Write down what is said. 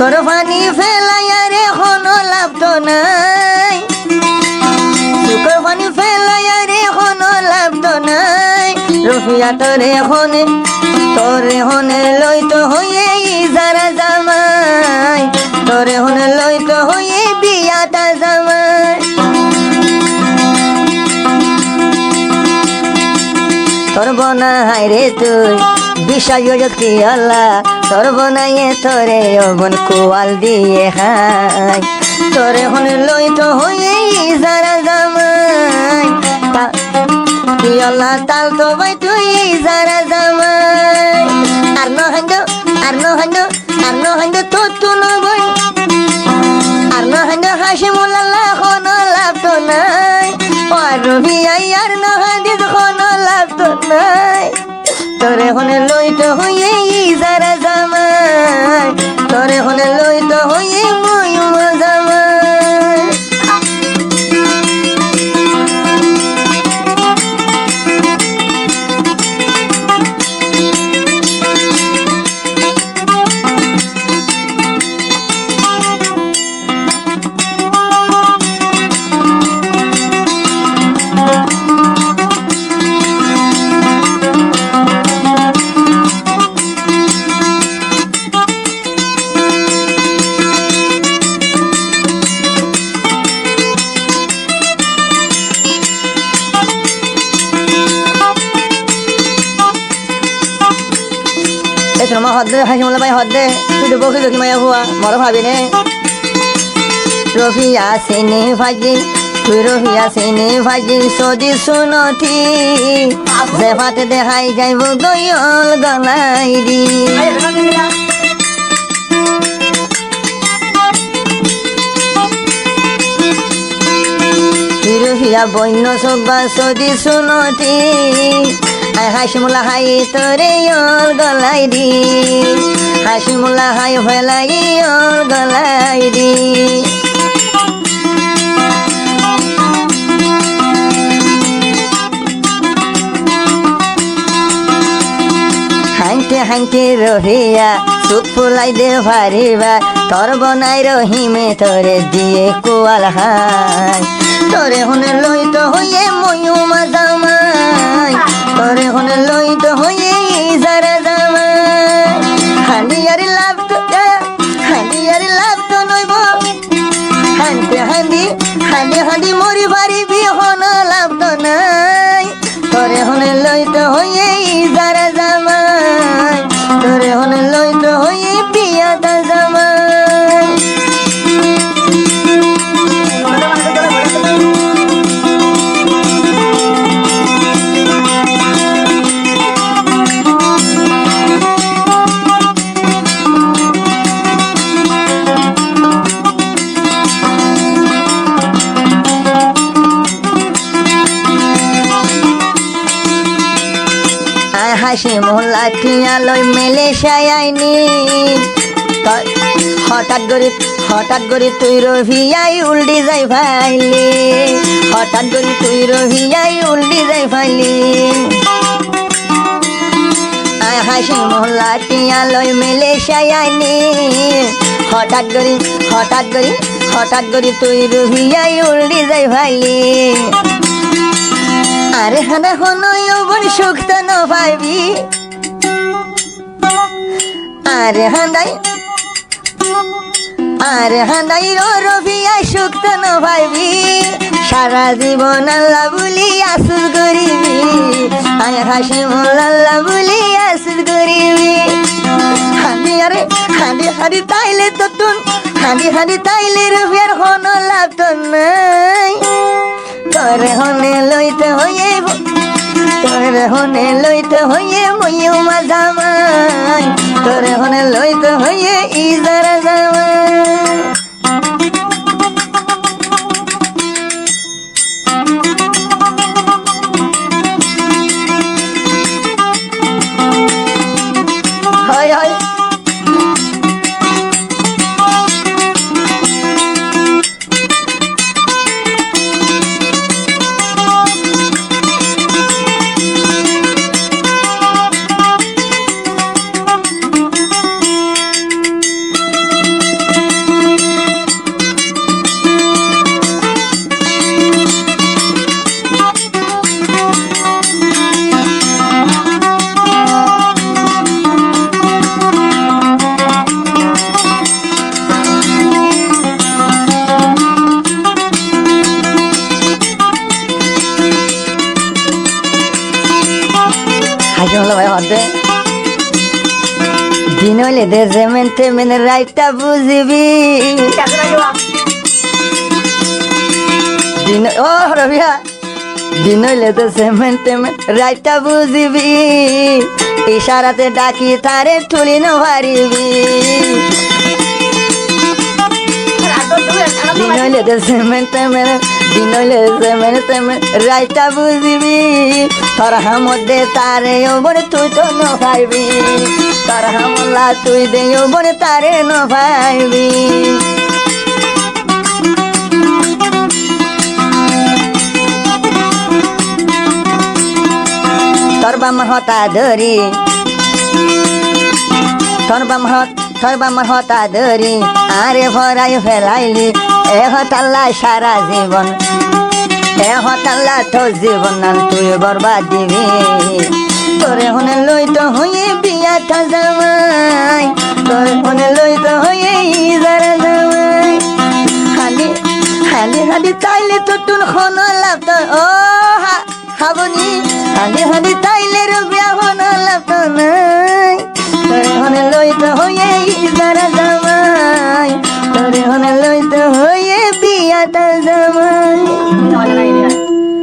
চোখের পানি ফেলাইয়া রে কোনো লাভ তো নাই, চোখের পানি ফেলাইয়া রে কোনো লাভ তো নাই। রফিয়া তোরে হনে লইতো হইয়ে যারা জামাই, তোরে হনে লইতো হইয়ে বিয়াটা জামাই। তোর বনাই রে তুই বিষয় কি আল্লাহ, তোর বনাইয়ে তোরে অবন কোয়াল দিয়ে খাই, তোরে হনে লইতো হইয়ে যারা জামাই। কি আল্লাহ তাল তো ভাই তুই যারা জামাই। আর নহাইন্দ তো তুলো বই, আর নহাইন্দ হাসিমুল আল্লাহ কোনো লাভ তো নাই। আর রবিআই আর নহাদিস কোনো লাভ তো নাই। তোরে হনে লইতো হইয়ে যারা জামাই, তোরে হনে লইতো হইয়ে ময়ুমা জামাই। হদ্দে হাসিমুল্লা ভাই হদ্দে তুই তো বকি বকি মায়া হুয়া মর ভাবি নে। রফিয়া সিনে ভাজি তুই রফিয়া সিনে ভাজি সদি শুনতি, যে ফাতে দেখাই যাইব গয়ল গলাই দি। তুই রফিয়া বন্য সব্বা সদি শুনতি, হাসিমুল্লা হাই তোরে ওর গলাই দি, হাসিমুল্লা হাই ফেলাই ওর গলাই দি। হাইতে রহিয়া সুখ ফুলাই দে ভারিবা, তোর বনাই রহিমে তোরে দিয়ে কোয়াল হাই, তোরে হনে লইতো হইয়ে ময়ুমা জামাই, তোরে হনে লইতো হইয়ে যারা জামাই। হান্দিয়ারি লাভ তো নইব, হান্দি মরি পারিবি হন লাভ তো নাই। তোরে হনে লইতো হইয়ে যারা জামাই, তোরে হনে লইতো হইয়ে বিয়াটা জামাই। হাসিমুল্লা টিয়া লই মেলেশায় আইনি, হঠাৎ করে তুই রফিয়াই উল্টি যাই ফাইলি, হঠাৎ করে তুই রফিয়াই উল্টি যাই ফাইলি। হাসিমুল্লা টিয়া লই মেলেশায় আইনি, হঠাৎ করে তুই রফিয়াই উল্টি যাই ফাইলি। আরে হানা হন যৌবন সুখ তো ন পাইবি, আরে হান্দাই রফিয়াই সুখ তো ন পাইবি। সারা জীবন আল্লাহ বলি আসুর করিবি, আয় হাসিমুল আল্লাহ বলি আসুর করিবি। হাঁদি তাইলে তো তুন হাঁদি তাইলে রফিয়ার হন লাভ তো নাই। তোরে হনে লইতে হইয়ে ময়ুমা জামাই, তোরে হনে লইতে হইয়ে ইজারা জামাই। হয় হয় ভালো ভাই হতে দিন হইলে দে যেমেন তেমেন রাইটটা বুঝবি দিন ও রবিয়া দিন হইলে তো সেমেন তেমেন রাইটটা বুঝবি ইশারাতে ডাকি তারে তুলি না পারিবি দিন হইলে তো সেমেন তেমেন দিন হইলে সেমেন তেমেন রাইটটা বুঝবি তোর মধ্যে তারে বনে তুই তো ন পাইবি তোর হামলা তুই দে বনে তারে ন পাইবি তোর বাম হতা ধরি তোর বাম হতা ধরি আরে ভরাই ফেলাইলি এ হতাল্লা সারা জীবন এ হতাল্লা তো জীবন না তুই বরবাদ দিবি তোরে হনে লই তো হয়ে বিয়া থা জামাই তোরে হনে লই তো হয়ে ইজারা জামাই হালি হালি হালি তাইলে তো তুন খন লাভ তো ও হাবনি হালি হালি তাইলে রুবিয়া হন লাভ তো নাই তোরে হনে লই তো হয়ে ইজারা জামাই তোরে হনে লই তো হয়ে বিয়া থা জামাই